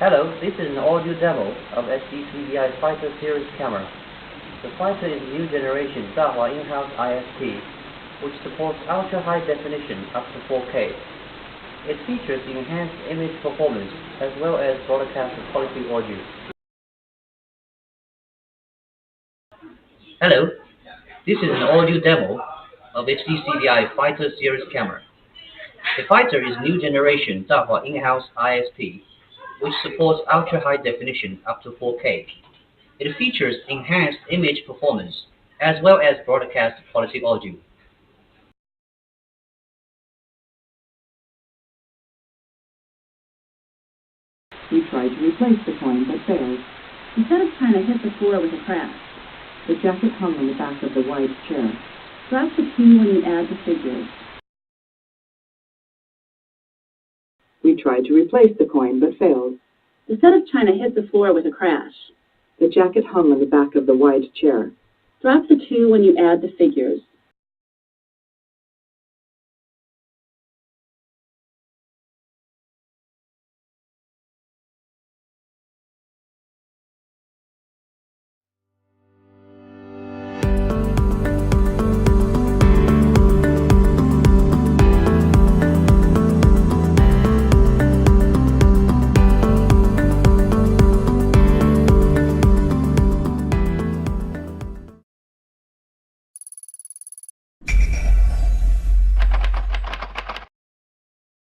Hello, this is an audio demo of HDCVI Fighter series camera. The Fighter is a new generation Dahua in-house ISP, which supports ultra-high definition up to 4K. It features enhanced image performance as well as broadcast quality audio. Hello, this is an audio demo of HDCVI Fighter series camera. The Fighter is a new generation Dahua in-house ISP, which supports ultra-high definition up to 4K. It features enhanced image performance as well as broadcast quality audio. We tried to replace the coin but failed. Instead of trying to hit the floor with a crash, the jacket hung on the back of the white chair. drop the 2 when you add the figures. We tried to replace the coin but failed. Instead of trying to hit the floor with a crash, the jacket hung on the back of the white chair. drop the 2 when you add the figures.